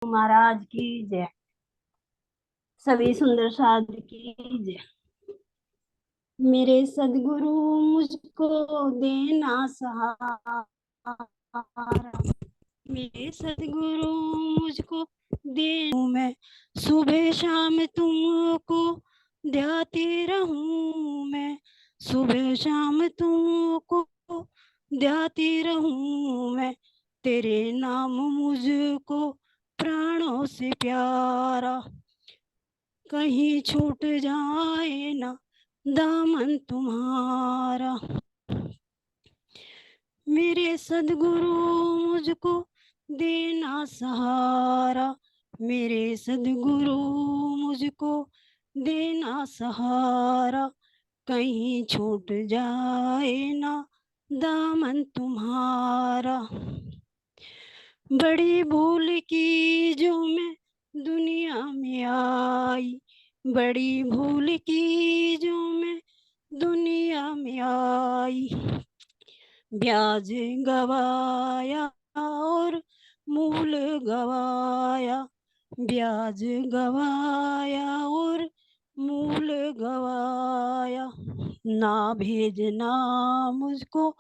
महाराज की जय। सभी सुंदर साधु की जय। मेरे सदगुरु मुझको देना सहारा। मेरे सदगुरु मुझको दे, मैं सुबह शाम तुमको ध्याती रहूं। मैं सुबह शाम तुमको ध्याती रहूं। मैं तेरे नाम मुझको प्राणों से प्यारा। कहीं छूट जाए ना दामन तुम्हारा। मेरे सदगुरु मुझको देना सहारा। मेरे सदगुरु मुझको देना सहारा। कहीं छूट जाए ना दामन तुम्हारा। बड़ी भूल की जो मैं दुनिया में आई। बड़ी भूल की जो मैं दुनिया में आई। ब्याज गवाया और मूल गवाया। ब्याज गवाया और मूल गवाया। ना भेजना मुझको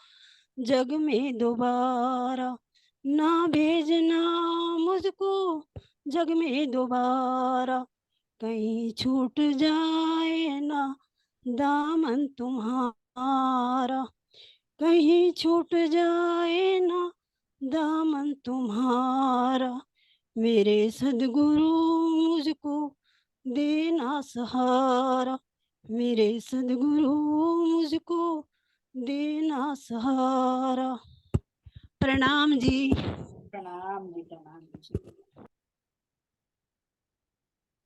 जग में दोबारा। ना भेजना मुझको जग में दोबारा। कहीं छूट जाए ना दामन तुम्हारा। कहीं छूट जाए ना दामन तुम्हारा। मेरे सदगुरु मुझको देना सहारा। मेरे सदगुरु मुझको देना सहारा। प्रणाम जी। प्रणाम जी, प्रणाम जी।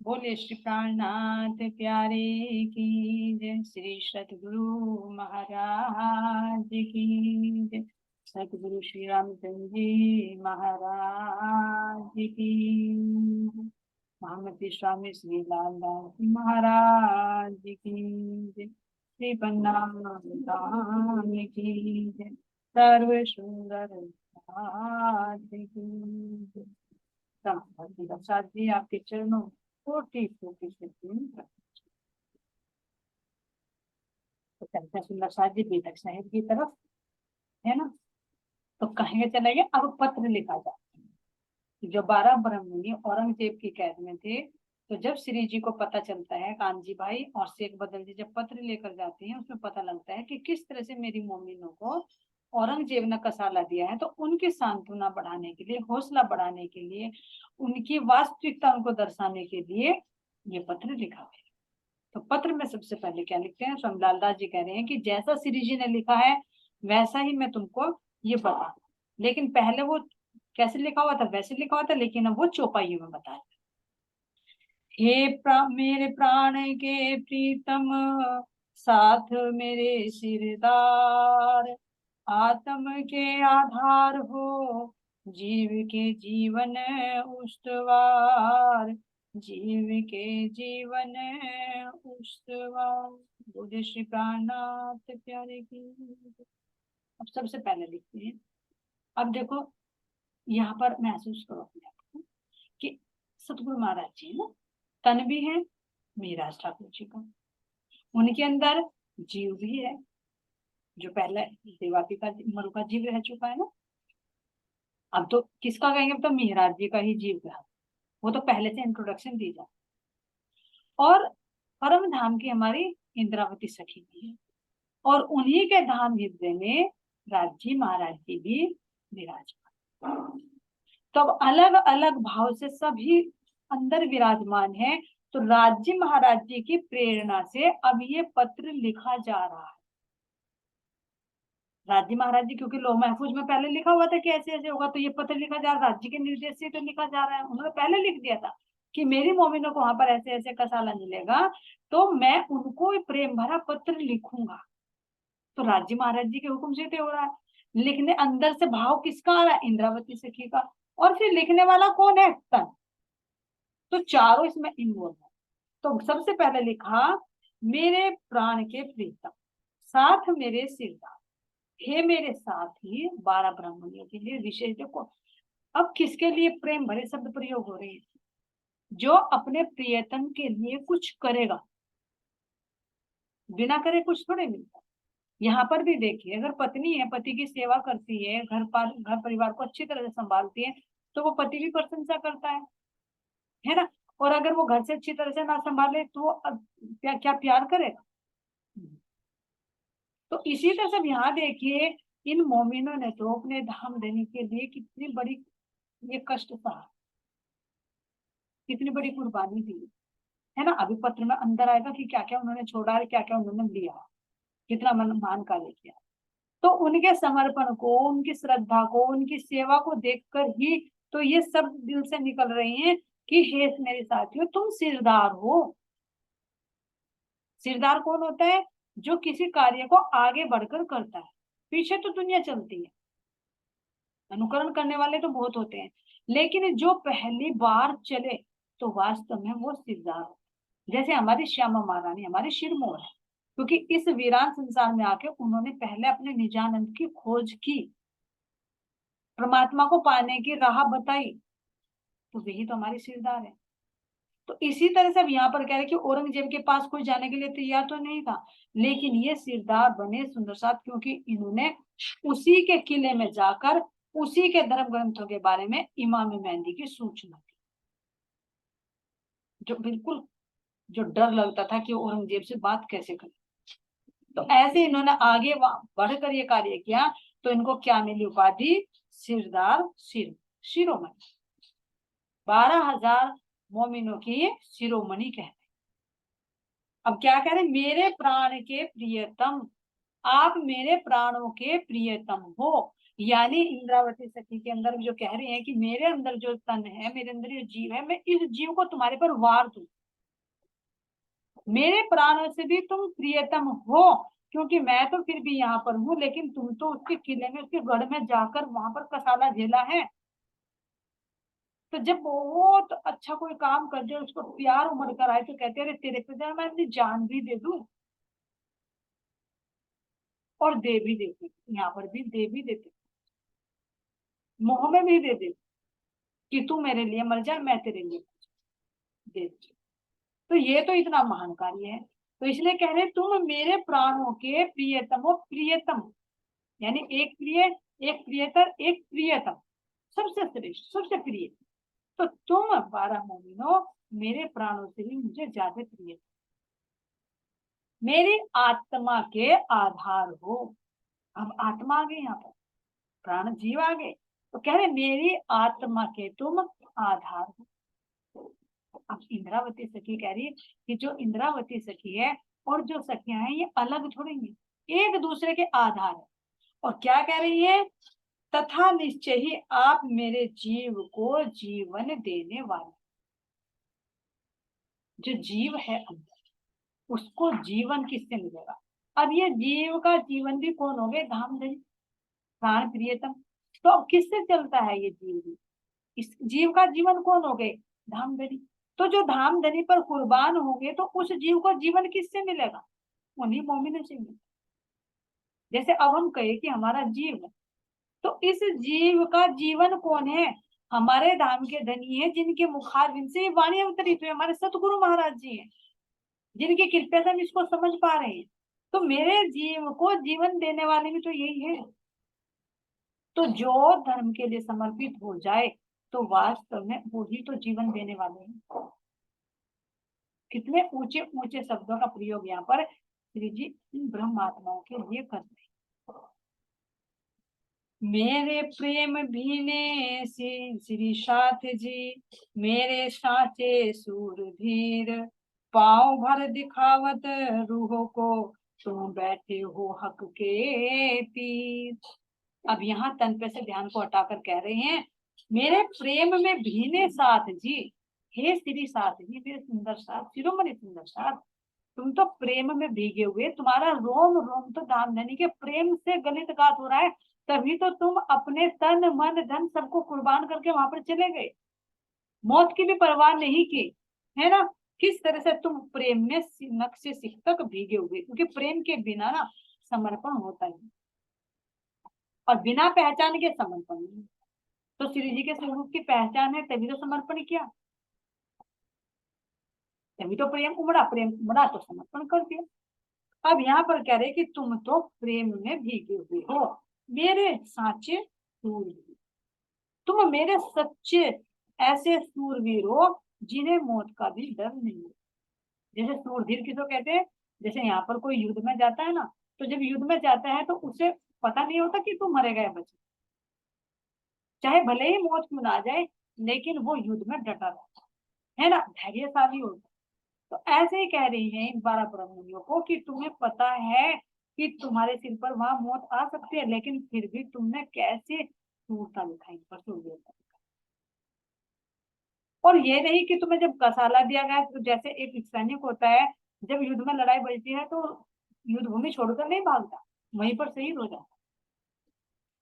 बोले श्री प्राणनाथ प्यारे की जय। श्री सतगुरु महाराज की जय। सतगुरु श्री रामचंद्र जी महाराज की। महामती स्वामी श्री लालदास जी महाराज की जय। श्री पन्नाम धाम की जय। सर्व सुंदर की जय। भक्ति प्रसाद जी, आपके चरणों छोटी छोटी से तो चलते हैं सुंदर साथ जी बेतक शहर की तरफ, है ना। तो कहेंगे चलेंगे। अब पत्र लिखा जाता है। जो 12 ब्रह्मणी औरंगजेब की कैद में थे, तो जब श्री जी को पता चलता है, कानजी भाई और शेख बदल जी जब पत्र लेकर जाते हैं, उसमें पता लगता है कि किस तरह से मेरी मोमिनों को औरंगजेब ने कसाला दिया है। तो उनकी सांत्वना बढ़ाने के लिए, हौसला बढ़ाने के लिए, उनकी वास्तविकता उनको दर्शाने के लिए ये पत्र लिखा है। तो पत्र में सबसे पहले क्या लिखते हैं, स्वामी लालदास जी कह रहे हैं कि जैसा श्री जी ने लिखा है वैसा ही मैं तुमको ये बता। लेकिन पहले वो कैसे लिखा हुआ था वैसे लिखा हुआ था, लेकिन अब वो चौपाइयों में बताया। मेरे प्राण के प्रीतम, साथ मेरे सिरदार, आत्म के आधार हो, जीव के जीवन उस्तवार, जीव के जीवन उस्तवार। बोले श्री प्राणनाथ प्यारे की। अब सबसे पहले लिखते हैं। अब देखो, यहाँ पर महसूस करो अपने आप को कि सतगुरु महाराज जी है ना, तन भी है मीराज ठाकुर जी का, उनके अंदर जीव भी है जो पहले देवाती का मरुका जीव रह चुका है ना। अब तो किसका कहेंगे, अब तो मिहराज जी का ही जीव रहा। वो तो पहले से इंट्रोडक्शन दी जाए। और परम धाम की हमारी इंद्रावती सखी भी है, और उन्हीं के धाम हृदय में राजी महाराज जी भी विराजमान। तो अब अलग अलग भाव से सभी अंदर विराजमान है। तो राज्य महाराज जी की प्रेरणा से अब ये पत्र लिखा जा रहा है। राज्य महाराज जी, क्योंकि लोह महफूज में पहले लिखा हुआ था कि ऐसे ऐसे होगा, तो ये पत्र लिखा जा रहा है, राज्य के निर्देश से तो लिखा जा रहा है। उन्होंने पहले लिख दिया था कि मेरी मोमिनों को वहां पर ऐसे ऐसे कसाला मिलेगा, तो मैं उनको प्रेम भरा पत्र लिखूंगा। तो राज्य महाराज जी के हुक्म से तो हो रहा है। लिखने अंदर से भाव किसका आ रहा है, इंद्रावती सखी का। और फिर लिखने वाला कौन है, तन। तो चारों इसमें इन्वॉल्व है। तो सबसे पहले लिखा, मेरे प्राण के प्रीतम, साथ मेरे सिरदार। हे मेरे साथ ही 12 ब्राह्मणियों के लिए विशेष देखो, अब किसके लिए प्रेम भरे शब्द प्रयोग हो रहे हैं? जो अपने प्रियतम के लिए कुछ करेगा, बिना करे कुछ थोड़े मिलता। यहाँ पर भी देखिए, अगर पत्नी है, पति की सेवा करती है, घर परिवार को अच्छी तरह से संभालती है, तो वो पति भी प्रशंसा करता है ना। और अगर वो घर से अच्छी तरह से ना संभाले तो वो क्या क्या प्यार करेगा? तो इसी तरह से यहाँ देखिए, इन मोमिनों ने तो अपने धाम देने के लिए कितनी बड़ी ये कष्ट सहा, कितनी बड़ी कुर्बानी दी, है ना। अभी पत्र में अंदर आएगा कि क्या क्या उन्होंने छोड़ा है, क्या क्या उन्होंने लिया, कितना मन मान कार्य किया। तो उनके समर्पण को, उनकी श्रद्धा को, उनकी सेवा को देखकर ही तो ये सब दिल से निकल रही हैं कि हे मेरे साथियों, तुम सिरदार हो। सिरदार कौन होता है? जो किसी कार्य को आगे बढ़कर करता है। पीछे तो दुनिया चलती है, अनुकरण करने वाले तो बहुत होते हैं, लेकिन जो पहली बार चले तो वास्तव में वो सिरदार हो। जैसे हमारी श्यामा महारानी हमारी शिरमोर है, क्योंकि इस वीरान संसार में आके उन्होंने पहले अपने निजानंद की खोज की, परमात्मा को पाने की राह बताई, तो वही तो हमारी सिरदार है। तो इसी तरह से अब यहाँ पर कह रहे कि औरंगजेब के पास कोई जाने के लिए तैयार तो नहीं था, लेकिन ये सिरदार बने सुंदर साहब, क्योंकि इन्होंने उसी के किले में जाकर उसी के धर्म ग्रंथों के बारे में इमाम मेहंदी की सूचना दी। जो बिल्कुल जो डर लगता था कि औरंगजेब से बात कैसे करें, तो ऐसे इन्होंने आगे बढ़कर ये कार्य किया, तो इनको क्या मिली उपाधि? सिरदार, शिरोमणि। 12,000 मोमिनों की शिरोमणि कहते। अब क्या कह रहे? मेरे प्राण के प्रियतम, आप मेरे प्राणों के प्रियतम हो। यानी इंद्रावती सखी के अंदर जो कह रही है कि मेरे अंदर जो तन है, मेरे अंदर जो जीव है, मैं इस जीव को तुम्हारे पर वार दूं, मेरे प्राणों से भी तुम प्रियतम हो, क्योंकि मैं तो फिर भी यहाँ पर हूँ, लेकिन तुम तो उसके किले में, उसके गढ़ में जाकर वहां पर कसाला झेला है। तो जब बहुत अच्छा कोई काम कर दे, उसको प्यार उमड़ कर आए, तो कहते अरे तेरे पे मैं अपनी जान भी दे दूं, और दे भी देते, यहाँ पर भी दे भी देते, मोह में भी दे देते कि तू मेरे लिए मर जा, मैं तेरे लिए दे। तो ये तो इतना महान कार्य है। तो इसलिए कह रहे तुम मेरे प्राणों के प्रियतम हो। प्रियतम यानी एक प्रिय, एक प्रियतर, एक प्रियतम, सबसे श्रेष्ठ, सबसे प्रिय। तो तुम 12 मोमिनो मेरे प्राणों से भी मुझे ज्यादा प्रिय, मेरी आत्मा के आधार हो। अब आत्मा आ गई यहाँ पर, प्राण जीव आ गए, तो कह रहे मेरी आत्मा के तुम आधार हो। अब इंद्रावती सखी कह रही है कि जो इंद्रावती सखी है और जो सखियां हैं, ये अलग थोड़ी है, एक दूसरे के आधार है। और क्या कह रही है? तथा निश्चय ही आप मेरे जीव को जीवन देने वाले। जो जीव है अंदर, उसको जीवन किससे मिलेगा? अब ये जीव का जीवन भी कौन हो गए? धामधनी, प्राण प्रियतम। तो अब किससे चलता है ये जीव भी? इस जीव का जीवन कौन हो गए? धामधनी। तो जो धामधनी पर कुर्बान होंगे, तो उस जीव को जीवन किससे मिलेगा? उन्हीं मोमिनों से मिलेगा। जैसे अब हम कहे कि हमारा जीव है, तो इस जीव का जीवन कौन है? हमारे धाम के धनी है, जिनके मुखारविंद से ये वाणी अवतरित हुई, हमारे सतगुरु महाराज जी हैं, जिनकी कृपा से हम इसको समझ पा रहे हैं। तो मेरे जीव को जीवन देने वाले भी तो यही है। तो जो धर्म के लिए समर्पित हो जाए, तो वास्तव में वही तो जीवन देने वाले हैं। कितने ऊंचे ऊंचे शब्दों का प्रयोग यहाँ पर श्री जी ब्रह्मात्माओं के लिए करते हैं। मेरे प्रेम भीने श्री साथ जी, मेरे साचे सूरधीर, पाँव भर दिखावत रूह को, तुम बैठे हो हक के पीर। अब यहाँ तन पे से ध्यान को हटाकर कह रहे हैं, मेरे प्रेम में भीने साथ जी, हे श्री साथ जी, मेरे सुंदर साथ, शिरोमणि सुंदर साथ, तुम तो प्रेम में भीगे हुए, तुम्हारा रोम रोम तो धामधनी के प्रेम से गलित गात हो रहा है, तभी तो तुम अपने तन मन धन सबको कुर्बान करके वहां पर चले गए, मौत की भी परवाह नहीं की, है ना। किस तरह से तुम प्रेम में नख से सिख तक भीगे हुए, क्योंकि प्रेम के बिना ना समर्पण होता है, और बिना पहचान के समर्पण नहीं। तो श्री जी के स्वरूप की पहचान है, तभी तो समर्पण किया, तभी तो प्रेम उमड़ा, प्रेम उमड़ा तो समर्पण कर दिया। अब यहाँ पर कह रहे कि तुम तो प्रेम में भीगे हुए हो, मेरे साचे सूरवीर, तुम मेरे सच्चे ऐसे सूरवीर हो जिन्हें मौत का भी डर नहीं है। जैसे सूरवीर किसको कहते हैं, जैसे यहाँ पर कोई युद्ध में जाता है ना, तो जब युद्ध में जाता है तो उसे पता नहीं होता कि तू मरेगा या बचे, चाहे भले ही मौत क्यों ना आ जाए, लेकिन वो युद्ध में डटा रहता है ना, धैर्यशाली होता है। तो ऐसे ही कह रही है इन 12 ब्रह्मणियों को कि तुम्हें पता है कि तुम्हारे सिर पर वहां मौत आ सकती है, लेकिन फिर भी तुमने कैसे सूरता दिखाई पर सूर्य। और ये नहीं कि तुम्हें जब कसाला दिया गया, तो जैसे एक सैनिक होता है, जब युद्ध में लड़ाई बजती है तो युद्ध भूमि छोड़कर नहीं भागता, वहीं पर शहीद हो जाता।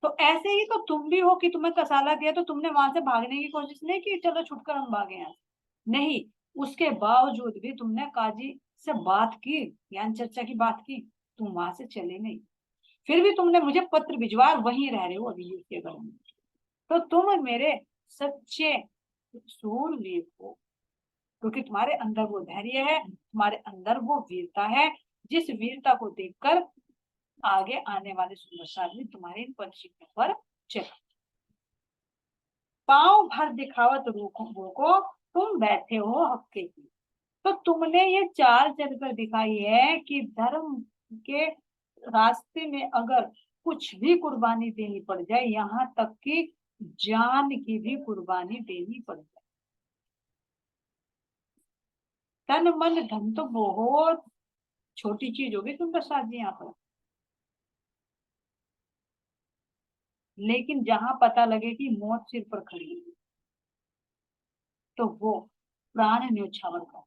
तो ऐसे ही तो तुम भी हो कि तुम्हें कसाला दिया तो तुमने वहां से भागने की कोशिश नहीं की, चलो छुटकर हम भागे यहाँ से। नहीं, उसके बावजूद भी तुमने काजी से बात की, ज्ञान चर्चा की बात की, तुम वहां से चले नहीं, फिर भी तुमने मुझे पत्र भिजवा, वहीं रह रहे हो अभी उसके घर में। तो तुम मेरे सच्चे सूरवीर हो, क्योंकि तुम्हारे अंदर वो धैर्य है, तुम्हारे अंदर वो वीरता है, जिस वीरता को देखकर आगे आने वाले सुंदर आदमी तुम्हारे इन परीक्षितों पर चल। पांव भर दिखावत रोको तुम बैठे हो हक्के की। तो तुमने ये चाल चलकर दिखाई है कि धर्म के रास्ते में अगर कुछ भी कुर्बानी देनी पड़ जाए, यहाँ तक कि जान की भी कुर्बानी देनी पड़ जाए। तन मन धन तो बहुत छोटी चीज होगी तुम साथ जी यहाँ पर, लेकिन जहां पता लगे कि मौत सिर पर खड़ी है, तो वो प्राण न्योछावर का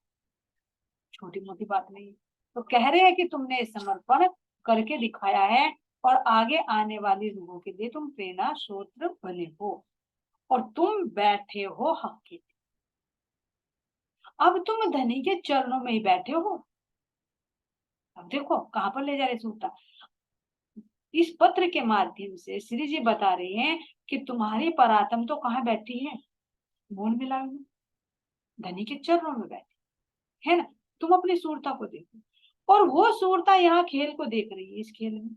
छोटी मोटी बात नहीं है। तो कह रहे हैं कि तुमने समर्पण करके दिखाया है, और आगे आने वाली रूहों के लिए तुम प्रेरणा स्रोत बने हो, और तुम बैठे हो हक के। अब तुम धनी के चरणों में ही बैठे हो। अब देखो कहां पर ले जा रहे सूता। इस पत्र के माध्यम से श्री जी बता रहे हैं कि तुम्हारी परात्म तो कहाँ बैठी है, मूल मिला में, धनी के चरणों में बैठी है ना। तुम अपनी सूरता को देखो, और वो सूरता यहाँ खेल को देख रही है, इस खेल में।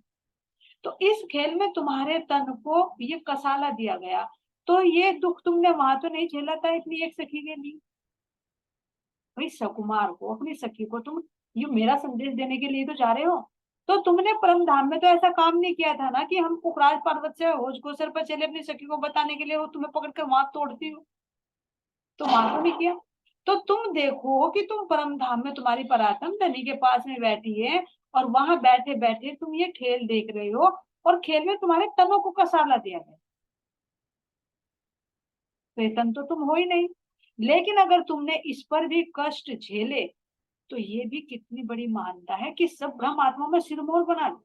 तो इस खेल में तुम्हारे तन को ये कसाला दिया गया, तो ये दुख तुमने वहां तो नहीं झेला था इतनी एक सखी के लिए। भाई सकुमार को, अपनी सखी को तुम ये मेरा संदेश देने के लिए तो जा रहे हो, तो तुमने परम धाम में तो ऐसा काम नहीं किया था ना कि हम पुखराज पर्वत से होज को सर पर चले अपनी सखी को बताने के लिए, वो तुम्हें पकड़कर वहां तोड़ती हो, तो वहां तो नहीं किया। तो तुम देखो कि तुम परम धाम में तुम्हारी परात्म धनी के पास में बैठी है, और वहां बैठे बैठे तुम ये खेल देख रहे हो, और खेल में तुम्हारे तनों को कसाला दिया गया, तो ये तन तो तुम हो ही नहीं। लेकिन अगर तुमने इस पर भी कष्ट झेले, तो ये भी कितनी बड़ी महानता है कि सब भ्रम आत्मा में सिरमौर बना लो।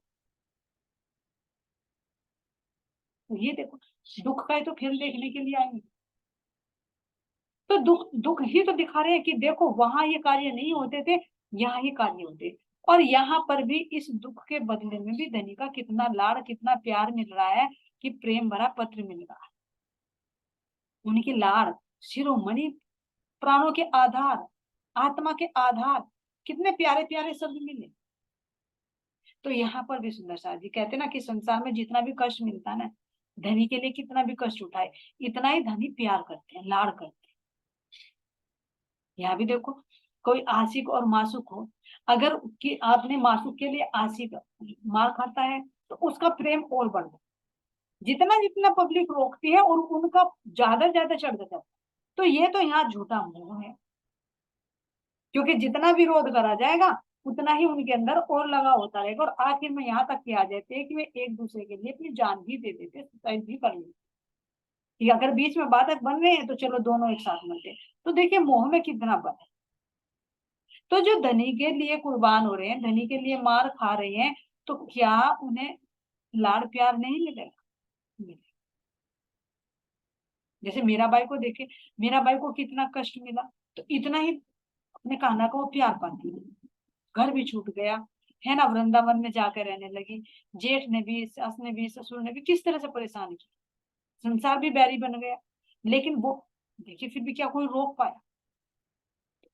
तो ये देखो, दुख का ही तो खेल देखने के लिए आएंगे, तो दुख दुख ही तो दिखा रहे हैं कि देखो वहां ये कार्य नहीं होते थे, यहाँ ये कार्य होते। और यहाँ पर भी इस दुख के बदले में भी धनी का कितना लाड़ कितना प्यार मिल रहा है, कि प्रेम भरा पत्र मिल रहा है। उनकी लाड़, शिरोमणि, प्राणों के आधार, आत्मा के आधार, कितने प्यारे प्यारे शब्द मिले। तो यहाँ पर भी सुंदर सा जी कहते ना कि संसार में जितना भी कष्ट मिलता है ना, धनी के लिए कितना भी कष्ट उठाए, इतना ही धनी प्यार करते हैं, लाड़ करते हैं। यहाँ भी देखो, कोई आशिक और मासूक हो, अगर कि आपने मासूक के लिए आशिक मार खाता है, तो उसका प्रेम और बढ़ता है, जितना जितना पब्लिक रोकती है और उनका ज्यादा चढ़ जाता है। तो ये तो यहाँ झूठा मोह है, क्योंकि जितना विरोध करा जाएगा, उतना ही उनके अंदर और लगा होता रहेगा, और आखिर में यहाँ तक आ जाते हैं कि वे एक दूसरे के लिए अपनी जान भी दे देते, सुसाइड भी कर लेते, कि अगर बीच में बाधक बन रहे हैं तो चलो दोनों एक साथ मरते। तो देखिए मोह में कितना बल है। तो जो धनी के लिए कुर्बान हो रहे हैं, धनी के लिए मार खा रहे हैं, तो क्या उन्हें लाड़ प्यार नहीं मिलेगा। जैसे मीराबाई को देखे, मीराबाई को कितना कष्ट मिला, तो इतना ही अपने कान्हा को वो प्यार पाती है। घर भी छूट गया है ना, वृंदावन में जाकर रहने लगी, जेठ ने भी, सास ने भी, ससुर ने भी किस तरह से परेशान किया, संसार भी बैरी बन गया, लेकिन वो देखिए फिर भी क्या कोई रोक पाया।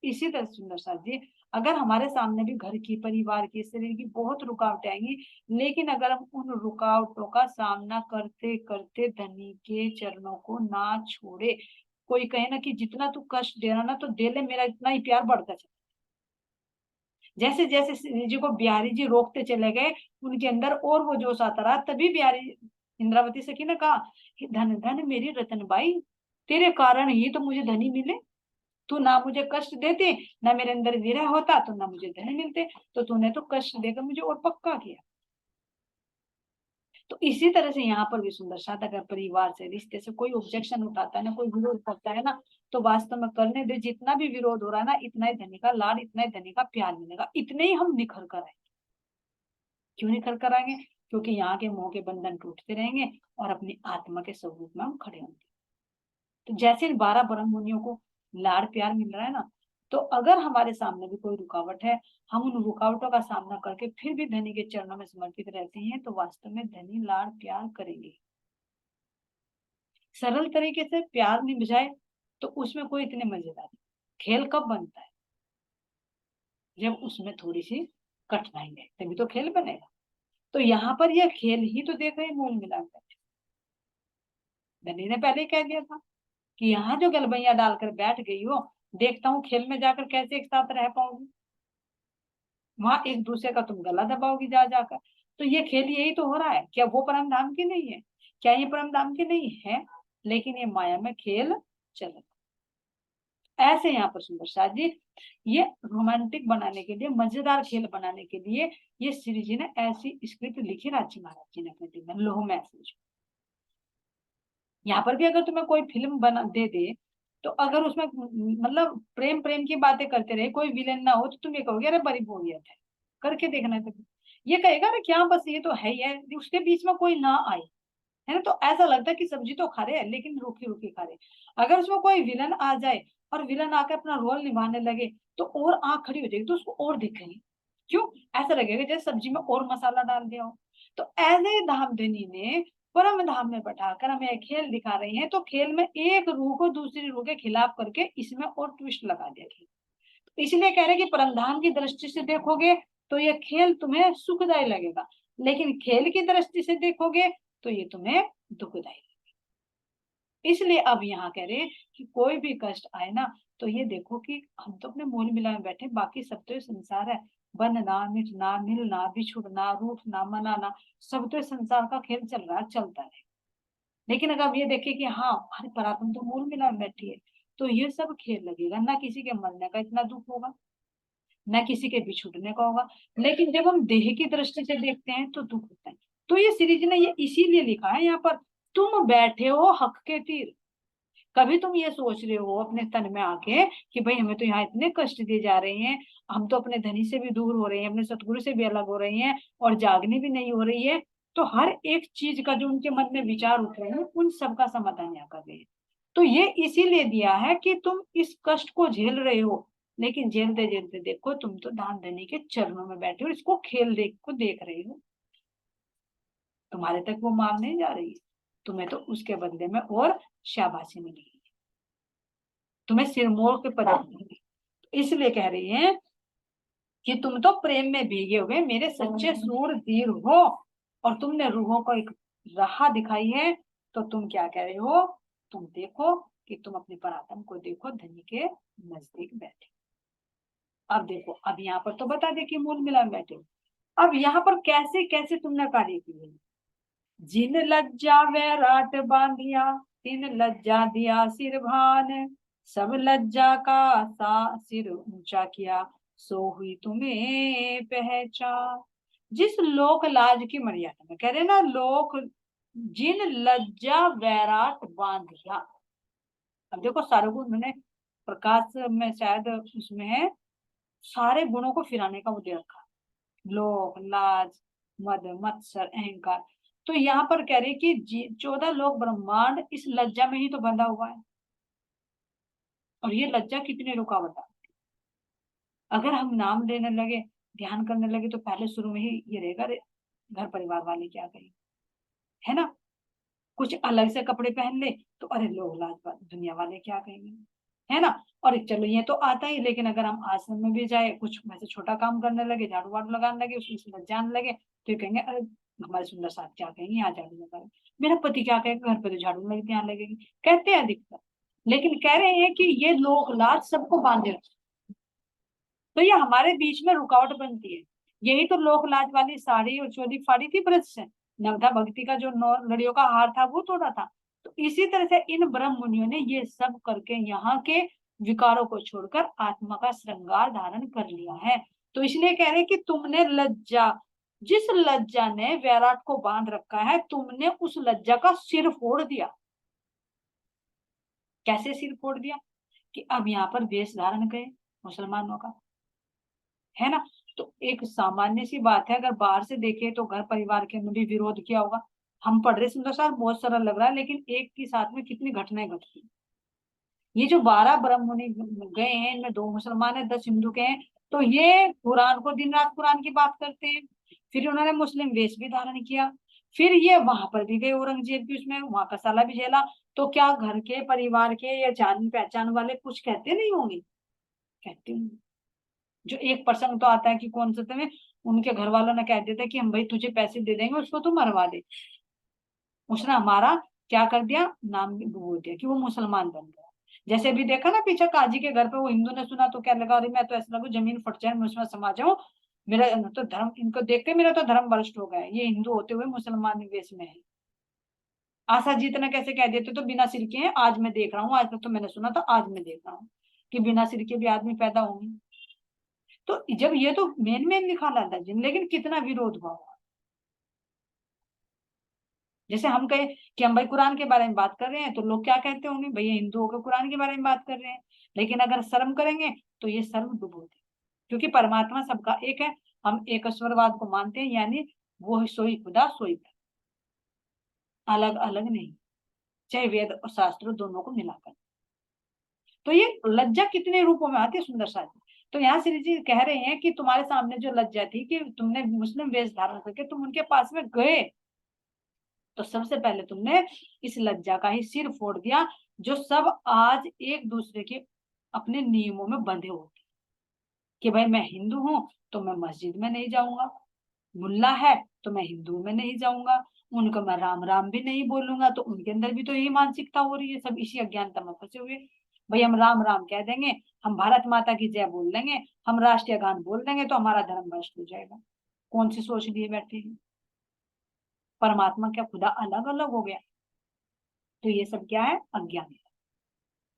इसी तरह सुंदर साथ जी, अगर हमारे सामने भी घर की, परिवार की, शरीर की बहुत रुकावटें आएंगी, लेकिन अगर हम उन रुकावटों का सामना करते करते धनी के चरणों को ना छोड़े, कोई कहे ना कि जितना तू कष्ट दे रहा ना तो दे ले, मेरा इतना ही प्यार बढ़ता चला। जैसे जैसे श्री जी को बिहारी जी रोकते चले गए, उनके अंदर और वो जोश आता रहा, तभी बिहारी इंद्रावती सखी ने कहा, धन धन मेरी रतन बाई, तेरे कारण ही तो मुझे धनी मिले। तू ना मुझे कष्ट देते, ना मेरे अंदर विरह होता, तो ना मुझे धन मिलते, तो तूने तो कष्ट देकर मुझे और पक्का किया। तो इसी तरह से यहाँ पर भी सुंदर साथ, अगर परिवार से, रिश्ते से कोई ऑब्जेक्शन उठाता है ना, कोई विरोध करता है ना, तो वास्तव में करने दे, जितना भी विरोध हो रहा है ना, इतना ही धनी का लाड, इतना ही धनी का प्यार मिलेगा, इतने ही हम निखर कर आएंगे। क्यों निखर कर आएंगे? क्योंकि यहाँ के मोह के बंधन टूटते रहेंगे और अपनी आत्मा के स्वरूप में हम खड़े होंगे। तो जैसे इन 12 ब्रह्म मुनियों को लाड़ प्यार मिल रहा है ना, तो अगर हमारे सामने भी कोई रुकावट है, हम उन रुकावटों का सामना करके फिर भी धनी के चरणों में समर्पित रहते हैं, तो वास्तव में धनी लाड़ प्यार करेंगे। सरल तरीके से प्यार निभाए तो उसमें कोई इतने मजेदार नहीं। खेल कब बनता है? जब उसमें थोड़ी सी कठिनाई है, तभी तो खेल बनेगा। तो यहाँ पर यह खेल ही तो देख रहे मूल मिलाकर। धनी ने पहले ही कह दिया था कि यहाँ जो गलबैया डालकर बैठ गई हो, देखता हूँ खेल में जाकर कैसे एक साथ रह पाओगी। वहां एक दूसरे का तुम गला दबाओगी जा जाकर। तो ये खेल यही तो हो रहा है। क्या वो परम धाम की नहीं है? क्या ये परम धाम की नहीं है? लेकिन ये माया में खेल चल रहा है। ऐसे यहाँ पर सुंदर शाह जी, ये रोमांटिक बनाने के लिए, मजेदार खेल बनाने के लिए, ये श्री जी ने ऐसी स्क्रिप्ट लिखी राजी महाराज जी ने अपने दिल में, लोह मैसेज। यहाँ पर भी अगर तुम्हें कोई फिल्म बना दे दे, तो अगर उसमें मतलब प्रेम प्रेम की बातें करते रहे, कोई विलेन ना हो, तो तुम ये कहोगे अरे बड़ी बोरियत है, करके देखना है। ये कहेगा अरे क्या बस ये तो है ही है, उसके बीच में कोई ना आए, है ना, तो ऐसा लगता है कि सब्जी तो खा रहे हैं लेकिन रूखी रूखी खा रहे हैं। अगर उसमें कोई विलन आ जाए और विलन आकर अपना रोल निभाने लगे, तो और आंख खड़ी हो जाएगी, तो उसको और दिखेगी। क्यों? ऐसा लगेगा जैसे सब्जी में और मसाला डाल दिया हो। तो ऐसे धामधनी ने परम धाम में बैठाकर हमें एक खेल दिखा रही है, तो खेल में एक रूह को दूसरी रूह के खिलाफ करके इसमें और ट्विस्ट लगा दिया खेल। इसलिए कह रहे कि परम धाम की दृष्टि से देखोगे तो ये खेल तुम्हें सुखदायी लगेगा, लेकिन खेल की दृष्टि से देखोगे तो ये तुम्हें दुखदायी। इसलिए अब यहाँ कह रहे कि कोई भी कष्ट आए ना, तो ये देखो कि हम तो अपने मूल मिला में बैठे, बाकी सब तो संसार है। बनना, मिटना, मिलना, बिछुड़ना, रूठना, मनाना, सब तो संसार का खेल चल रहा है, चलता है। लेकिन अगर आप ये देखें कि हाँ हमारी परात्म तो मूल मिला में बैठी है, तो ये सब खेल लगेगा ना, किसी के मरने का इतना दुख होगा, ना किसी के बिछुड़ने का होगा। लेकिन जब हम देह की दृष्टि से देखते हैं तो दुख होता है। तो ये सीरीज ने ये इसीलिए लिखा है यहाँ पर, तुम बैठे हो हक के तीर। कभी तुम ये सोच रहे हो अपने तन में आके कि भाई हमें तो यहाँ इतने कष्ट दिए जा रहे हैं, हम तो अपने धनी से भी दूर हो रहे हैं, अपने सतगुरु से भी अलग हो रहे हैं, और जागनी भी नहीं हो रही है। तो हर एक चीज का जो उनके मन में विचार उठ रहे हैं, उन सबका समाधान यहाँ कर रहे हैं। तो ये इसीलिए दिया है कि तुम इस कष्ट को झेल रहे हो, लेकिन झेलते झेलते देखो तुम तो दान धनी के चरणों में बैठे हो, इसको खेल देख रहे हो। तुम्हारे तक वो मार नहीं जा रही है, तुम्हें तो उसके बदले में और शाबाशी मिलेगी, तुम्हें सिरमौर के पद। इसलिए कह रही है कि तुम तो प्रेम में भीगे हुए मेरे सच्चे सूरवीर हो, और तुमने रूहों को एक राह दिखाई है। तो तुम क्या कह रहे हो? तुम देखो कि तुम अपने परात्म को देखो, धनी के नजदीक बैठे। अब देखो, अब यहाँ पर तो बता दे कि मूल मिला बैठे। अब यहाँ पर कैसे कैसे तुमने कार्य किए। जिन लज्जा वैराट बांधिया, तिन लज्जा दिया सिर भान, सब लज्जा का सा सिर ऊंचा किया, सो हुई तुम्हें पहचान। जिस लोक लाज की मर्यादा में कह रहे ना लोक, जिन लज्जा वैराट बांधिया। अब देखो सारे गुण मैंने प्रकाश में शायद उसमें है, सारे गुणों को फिराने का उद्देश्य रखा। लोक, लाज, मद, मत्सर, अहंकार। तो यहाँ पर कह रही कि 14 लोक ब्रह्मांड इस लज्जा में ही तो बंधा हुआ है। और ये लज्जा कितनी रुकावट है। अगर हम नाम लेने लगे, ध्यान करने लगे, तो पहले शुरू में ही ये रहेगा, घर परिवार वाले क्या कहेंगे, है ना। कुछ अलग से कपड़े पहन ले तो अरे लोग लाज दुनिया वाले क्या कहेंगे, है ना। और चलो ये तो आता ही, लेकिन अगर हम आश्रम में भी जाए, कुछ वैसे छोटा काम करने लगे, झाड़ू वाड़ू लगाने लगे, उसमें से जाने लगे, तो ये कहेंगे अरे हमारे सुंदर साथ क्या कहेंगे, यहाँ झाड़ू लगा रहे, मेरा पति क्या कहेगा, घर पे तो झाड़ू लगी यहाँ लगेगी, कहते हैं अधिकतर। लेकिन कह रहे हैं कि ये लोग लाज सबको बांधे रखते, तो ये हमारे बीच में रुकावट बनती है। यही तो लोक लाज वाली साड़ी और चोली फाड़ी थी ब्रज से, नवधा भक्ति का जो नौ लड़ियों का हार था वो तोड़ा था। तो इसी तरह से इन ब्रह्म मुनियों ने ये सब करके यहाँ के विकारों को छोड़कर आत्मा का श्रृंगार धारण कर लिया है। तो इसलिए कह रहे कि तुमने लज्जा, जिस लज्जा ने वैराट को बांध रखा है, तुमने उस लज्जा का सिर फोड़ दिया। कैसे सिर फोड़ दिया? कि अब यहाँ पर वेश धारण गए मुसलमानों का, है ना। तो एक सामान्य सी बात है, अगर बाहर से देखे तो घर परिवार के अंदर भी विरोध किया होगा। हम पढ़ रहे सुंदर साहब बहुत सरल लग रहा है, लेकिन एक के साथ में कितनी घटनाएं घटती। ये जो 12 ब्रह्म मुनि गए हैं, इनमें 2 मुसलमान है, 10 हिंदू के हैं। तो ये कुरान को दिन रात कुरान की बात करते हैं। फिर उन्होंने मुस्लिम वेश भी धारण किया। फिर ये वहां पर भी गए औरंगजेब की उसमें, वहां का साला भी झेला। तो क्या घर के परिवार के या जान पहचान वाले कुछ कहते नहीं होंगे? कहते होंगे। जो एक प्रसंग तो आता है कि कौन से में उनके घर वालों ने कह दिया था कि हम भाई तुझे पैसे दे देंगे, उसको तू मरवा दे। उसने हमारा क्या कर दिया, नाम भी बोल दिया कि वो मुसलमान बन गया। जैसे भी देखा ना पीछे काजी के घर पे वो हिंदू ने सुना तो क्या लगा, अरे मैं तो ऐसा लगू जमीन फट जाए, मैं उसमें समा जाऊं, मेरा तो धर्म, इनको देख के मेरा तो धर्म भ्रष्ट हो गया है, ये हिंदू होते हुए मुसलमान वेश में है। आशा जीत ने कैसे कह देते तो बिना सिर के हैं, आज मैं देख रहा हूँ, आज तक तो मैंने सुना था, आज मैं देख रहा हूँ कि बिना सिर के भी आदमी पैदा होंगे। तो जब ये तो मेन मेन लिखा था जिन, लेकिन कितना विरोध हुआ। जैसे हम कहे कि हम भाई कुरान के बारे में बात कर रहे हैं, तो लोग क्या कहते होंगे, भैया हिंदू होकर कुरान के बारे में बात कर रहे हैं। लेकिन अगर शर्म करेंगे तो ये सर्व डुबोते, क्योंकि परमात्मा सबका एक है। हम एकस्वरवाद को मानते हैं, यानी वो सोई खुदा सोई खुदा, अलग अलग नहीं, चाहे वेद और शास्त्र दोनों को मिलाकर। तो ये लज्जा कितने रूपों में आती है सुंदर साथी। तो यहाँ श्री जी कह रहे हैं कि तुम्हारे सामने जो लज्जा थी कि तुमने मुस्लिम वेश धारण करके तुम उनके पास में गए, तो सबसे पहले तुमने इस लज्जा का ही सिर फोड़ दिया, जो सब आज एक दूसरे के अपने नियमों में बंधे होते कि भाई मैं हिंदू हूं तो मैं मस्जिद में नहीं जाऊंगा, मुल्ला है तो मैं हिंदू में नहीं जाऊंगा, उनको मैं राम राम भी नहीं बोलूंगा। तो उनके अंदर भी तो यही मानसिकता हो रही है, सब इसी अज्ञानता में फंसे हुए। भाई हम राम राम कह देंगे, हम भारत माता की जय बोल देंगे, हम राष्ट्रीय गान बोल देंगे, तो हमारा धर्म भ्रष्ट हो जाएगा। कौन सी सोच लिए बैठे हैं? परमात्मा क्या खुदा अलग अलग हो गया? तो ये सब क्या है, अज्ञान है।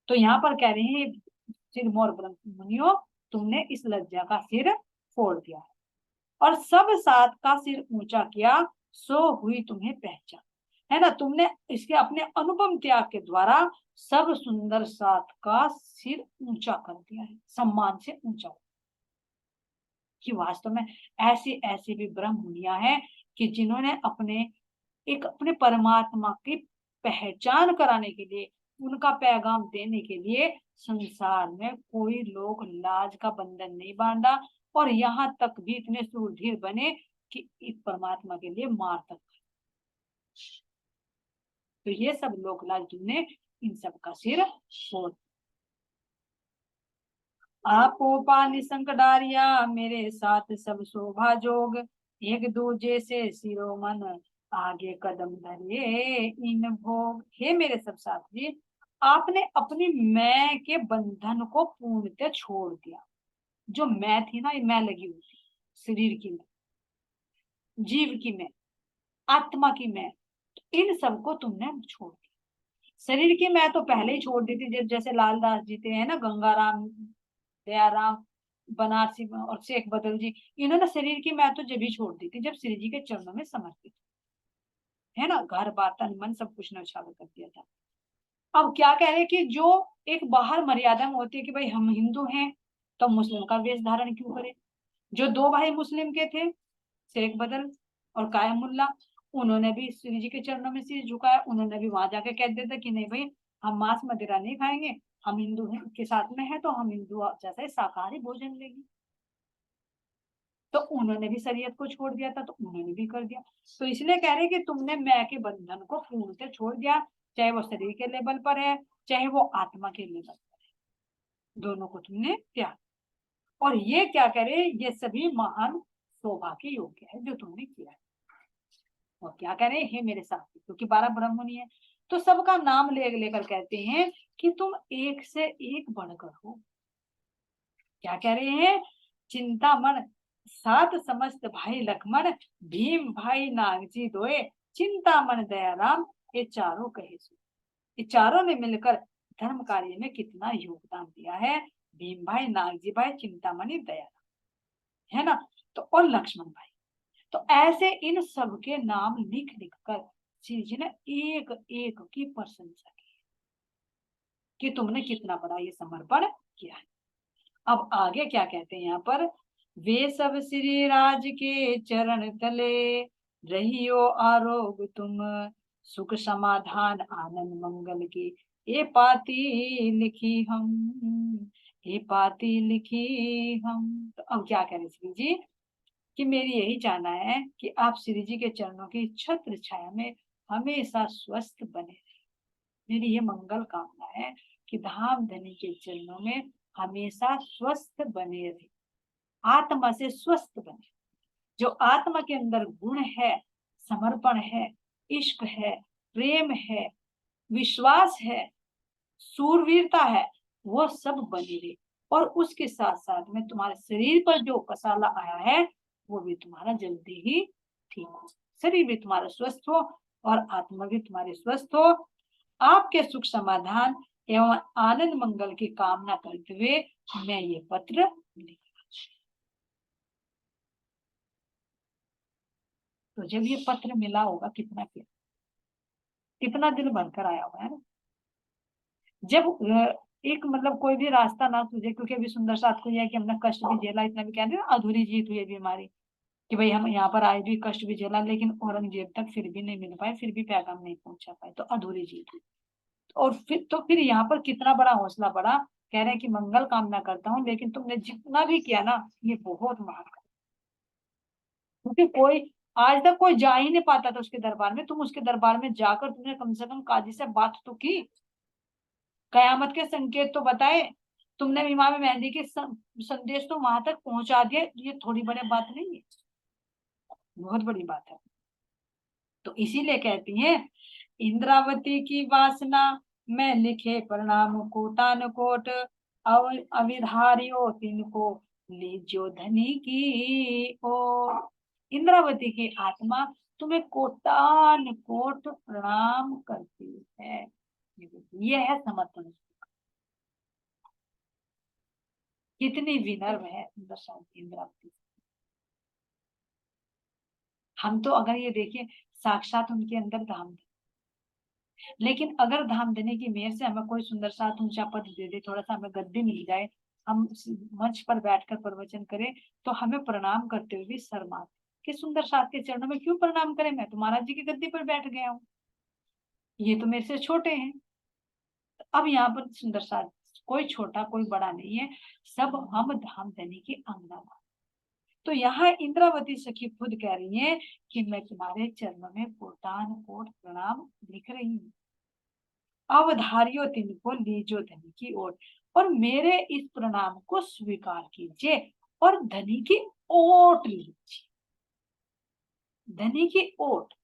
तो यहाँ पर कह रहे हैं सिर मोर ब्रह्म मुनियो, तुमने इस लज्जा का सिर फोड़ दिया है और सब सात का सिर ऊंचा किया, सो हुई तुम्हें पहचान। है ना, तुमने इसके अपने अनुपम त्याग के द्वारा सब सुंदर सात का सिर ऊंचा कर दिया है, सम्मान से ऊंचा। कि वास्तव में ऐसी ऐसी भी ब्रह्म मुनिया है कि जिन्होंने अपने एक अपने परमात्मा की पहचान कराने के लिए, उनका पैगाम देने के लिए संसार में कोई लोग लाज का बंधन नहीं बांधा, और यहाँ तक भी इतने सूरधीर बने कि इस परमात्मा के लिए मार तक। तो ये सब लोग लाज तुमने इन सब का सिर फोड़। आपो पानी संकटारिया मेरे साथ सब शोभा जोग, एक दूजे से सिरो मन आगे कदम धरे इन भोग। हे मेरे सब साथी, आपने अपनी मैं के बंधन को पूर्णतः छोड़ दिया। जो मैं थी ना, ये मैं लगी हुई थी, शरीर की मैं, जीव की मैं, आत्मा की मैं, इन सबको तुमने छोड़ दिया। शरीर की मैं तो पहले ही छोड़ दी थी, जब जैसे लालदास जी थे, है ना, गंगाराम, दयाराम, बनारसी और शेख बदल जी, इन्होंने शरीर की मैं तो जब ही छोड़ दी थी जब श्री जी के चरणों में समर्पित, है ना, घर बार तन मन सब कुछ न्यौछावर कर दिया था। अब क्या कह रहे हैं कि जो एक बाहर मर्यादा में होती है कि भाई हम हिंदू हैं तो हम मुस्लिम का वेश धारण क्यों करें। जो 2 भाई मुस्लिम के थे, शेख बदल और कायम मुल्ला, उन्होंने भी श्री जी के चरणों में सिर झुकाया, उन्होंने भी वहां जाके कह दिया था कि नहीं भाई हम मांस मदिरा नहीं खाएंगे, हम हिंदू के साथ में है तो हम हिंदू जैसे शाकाहारी भोजन लेंगे। तो उन्होंने भी शरीयत को छोड़ दिया था, तो उन्होंने भी कर दिया। तो इसलिए कह रहे कि तुमने मैं के बंधन को पूर्ण से छोड़ दिया, चाहे वो शरीर के लेवल पर है, चाहे वो आत्मा के लेवल पर है, दोनों को तुमने त्याग। और ये क्या करे, ये सभी महान सौभाग्य योग्य है जो तुमने किया है। और क्या करें, हे मेरे साथी, क्योंकि 12 ब्रह्मणि है, तो सबका नाम ले लेकर कहते हैं कि तुम एक से एक बढ़कर हो। क्या कह रहे हैं, चिंतामण सात समस्त भाई लक्ष्मण, भीम भाई नागजी दोए, चिंतामण दयाराम, ये चारों कहे सो। ये चारों ने मिलकर धर्म कार्य में कितना योगदान दिया है। भीम भाई, नागजी भाई, चिंतामणि, दयाराम, है ना। तो और लक्ष्मण भाई, तो ऐसे इन सब के नाम लिख लिख कर श्री जी ने एक एक की प्रशंसा की कि तुमने कितना बड़ा ये समर्पण किया है। अब आगे क्या कहते हैं यहाँ पर, वे सब श्री राज के चरण तले, रहियो आरोग तुम, सुख समाधान आनंद मंगल की, ये पाती लिखी हम, ये पाती लिखी हम। तो अब क्या करें श्री जी, कि मेरी यही चाहना है कि आप श्री जी के चरणों की छत्र छाया में हमेशा स्वस्थ बने रहे। मेरी ये मंगल कामना है कि धाम धनी के चरणों में हमेशा स्वस्थ बने रहे, आत्मा से स्वस्थ बने। जो आत्मा के अंदर गुण है, समर्पण है, इश्क है, प्रेम है, विश्वास है, सूरवीरता है, वो सब बनी रहे। और उसके साथ साथ में तुम्हारे शरीर पर जो कसाला आया है वो भी तुम्हारा जल्दी ही ठीक हो, शरीर भी तुम्हारा स्वस्थ हो और आत्मा भी तुम्हारी स्वस्थ हो। आपके सुख समाधान एवं आनंद मंगल की कामना करते हुए मैं ये पत्र लिखा। तो जब ये पत्र मिला होगा कितना दिल भरकर आया होगा, है ना। जब एक मतलब कोई भी रास्ता ना सूझे, क्योंकि अभी सुंदर साथ को यह है कि हमने कष्ट भी झेला, इतना भी कहते हैं ना अधूरी जीत हुई अभी हमारी, कि भाई हम यहाँ पर आए भी कष्ट भी झेला, लेकिन औरंगजेब तक फिर भी नहीं मिल पाए, फिर भी पैगाम नहीं पहुंचा पाए, तो अधूरी जीत हुई। और फिर यहाँ पर कितना बड़ा हौसला बढ़ा, कह रहे हैं कि मंगल कामना करता हूँ, लेकिन तुमने जितना भी किया ना ये बहुत महान, क्योंकि कोई आज तक कोई जा ही नहीं पाता था उसके दरबार में, तुम उसके दरबार में जाकर तुमने कम से कम काजी से बात तो की, कयामत के संकेत तो बताए, तुमने इमाम मेहदी के संदेश तो वहां तक पहुंचा दिए, ये थोड़ी बड़ी बात नहीं है, बहुत बड़ी बात है। तो इसीलिए कहती हैं, इंद्रावती की वासना में लिखे प्रणाम कोटान कोट, अविधारियो तिनको लीजो धनी की ओ। इंद्रावती की आत्मा तुम्हें कोटान कोट प्रणाम करती है। ये है समर्पण, कितनी विनम्र है इंद्रावती। हम तो अगर ये देखिए साक्षात उनके अंदर धाम, लेकिन अगर धाम देने की मेहर से हमें कोई सुंदर साथ ऊंचा पद दे दे, थोड़ा सा हमें गद्दी मिल जाए, हम मंच पर बैठकर प्रवचन करें, तो हमें प्रणाम करते हुए भी शर्मा कि सुंदर साथ के चरणों में क्यों प्रणाम करें, मैं तो महाराज जी की गद्दी पर बैठ गया हूँ, ये तो मेरे से छोटे हैं। अब यहाँ पर सुंदर साथ कोई छोटा कोई बड़ा नहीं है, सब हम धाम देने की अंगना। तो यहाँ इंद्रावती सखी खुद कह रही है कि मैं तुम्हारे चरणों में कोटान कोट प्रणाम लिख रही हूँ, अवधारियो तिनको लीजो धनी की ओर, और मेरे इस प्रणाम को स्वीकार कीजिए और धनी की ओट लीजिए। धनी की ओट,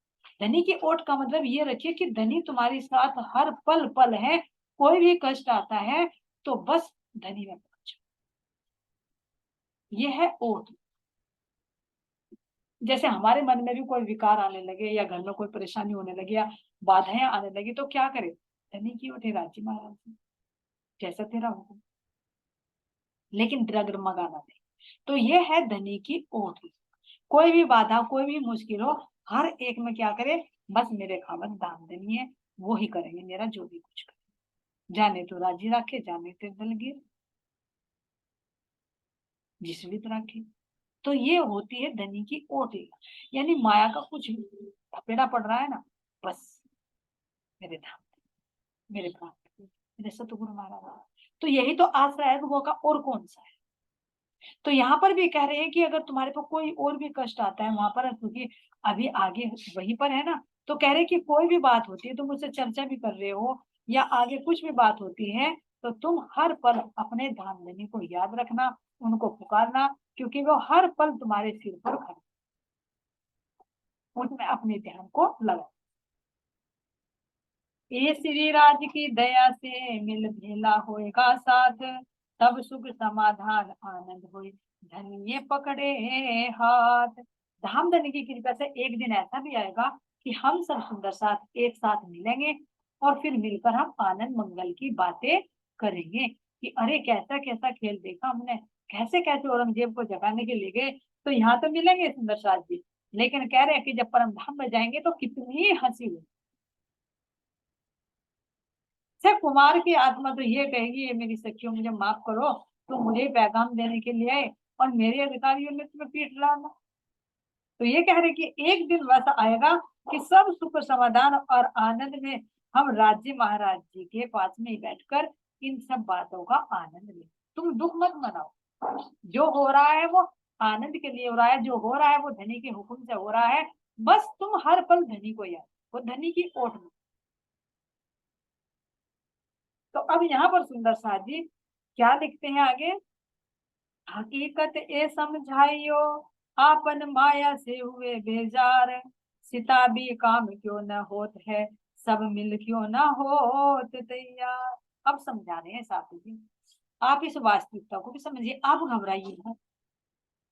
धनी की ओट का मतलब ये रखिए कि धनी तुम्हारे साथ हर पल पल है, कोई भी कष्ट आता है तो बस धनी में पहुंचो, ये है ओट। जैसे हमारे मन में भी कोई विकार आने लगे या घर में कोई परेशानी होने लगी या बाधाएं आने लगी, तो क्या करे, धनी की ओट, राजी महाराज जी जैसा तेरा हुक्म, लेकिन डगमगाना नहीं। तो ये है धनी की ओट। कोई भी बाधा कोई भी मुश्किल हो, हर एक में क्या करे, बस मेरे खामद दाम देनी है, वो ही करेंगे मेरा जो भी कुछ करे, जाने तो राजी रखे, जाने तो दलगीर जिस भी तरह की। तो ये होती है धनी की ओट, यानी माया का कुछ थपेड़ा पड़ रहा है ना, बस मेरे धाम, मेरे प्राप्त, मेरे सतगुरु महाराज, तो यही तो आश्रय है वो का, और कौन सा है। तो यहाँ पर भी कह रहे हैं कि अगर तुम्हारे को कोई और भी कष्ट आता है वहां पर, क्योंकि अभी आगे वहीं पर है ना, तो कह रहे हैं कि कोई भी बात होती है, तुम मुझसे चर्चा भी कर रहे हो या आगे कुछ भी बात होती है, तो तुम हर पल अपने धामधनी को याद रखना, उनको पुकारना, क्योंकि वो हर पल तुम्हारे सिर पर खड़े, उनमें अपने ध्यान को लगा। ये श्री राज की दया से मिल भेला होएगा साथ, तब सुख समाधान आनंद होए, धनिये पकड़े हाथ। धाम धनी की कृपा से एक दिन ऐसा भी आएगा कि हम सब सुंदर साथ एक साथ मिलेंगे और फिर मिलकर हम आनंद मंगल की बातें करेंगे कि अरे कैसा कैसा खेल देखा हमने, कैसे कैसे औरंगजेब को जगाने के लिए गए। तो यहाँ तो मिलेंगे सुंदर साथ जी, लेकिन कह रहे हैं कि जब परम धाम में जाएंगे तो कितनी हंसी हुई। कुमार की आत्मा तो ये कहेगी, ये मेरी सखियों मुझे माफ करो, तुम मुझे पैगाम देने के लिए आए और मेरे अधिकारियों ने तुम्हें पीट डाला। तो ये कह रहे कि एक दिन वैसा आएगा कि सब सुख समाधान और आनंद में हम राज्य महाराज जी के पास में ही बैठकर इन सब बातों का आनंद ले। तुम दुख मत मनाओ, जो हो रहा है वो आनंद के लिए हो रहा है, जो हो रहा है वो धनी के हुक्म से हो रहा है, बस तुम हर पल धनी को याद, वो धनी की ओट में। तो अब यहाँ पर सुंदर साथ जी क्या लिखते हैं आगे, हकीकत ए समझाइयो आपन माया से हुए बेजार, सिताबी काम क्यों न होत है, सब मिल क्यों न होत तैयार। अब समझा रहे हैं साथी जी, आप इस वास्तविकता को भी समझिए, आप घबराइए ना।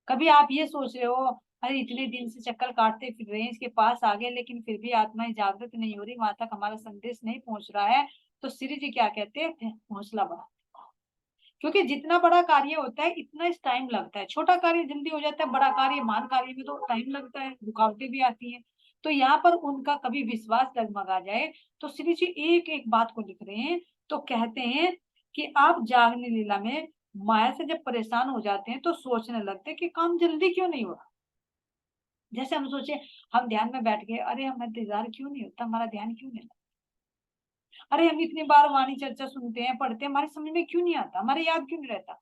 कभी आप ये सोच रहे हो अरे इतने दिन से चक्कर काटते फिर रहे हैं, इसके पास आ गए लेकिन फिर भी आत्माएं जागृत नहीं हो रही, वहां तक हमारा संदेश नहीं पहुंच रहा है। तो श्री जी क्या कहते हैं, हौसला बढ़ा, क्योंकि जितना बड़ा कार्य होता है इतना इस टाइम लगता है, छोटा कार्य जल्दी हो जाता है, बड़ा कार्य महान कार्य में तो टाइम लगता है, रुकावटें भी आती हैं। तो यहाँ पर उनका कभी विश्वास डगमगा जाए तो श्री जी एक एक बात को लिख रहे हैं। तो कहते हैं कि आप जागने लीला में माया से जब परेशान हो जाते हैं तो सोचने लगते हैं कि काम जल्दी क्यों नहीं हो रहा। जैसे हम सोचे हम ध्यान में बैठ गए, अरे हमें इंतजार क्यों नहीं होता, हमारा ध्यान क्यों नहीं, अरे हम इतनी बार वाणी चर्चा सुनते हैं पढ़ते हैं, हमारे समझ में क्यों नहीं आता, हमारे याद क्यों नहीं रहता।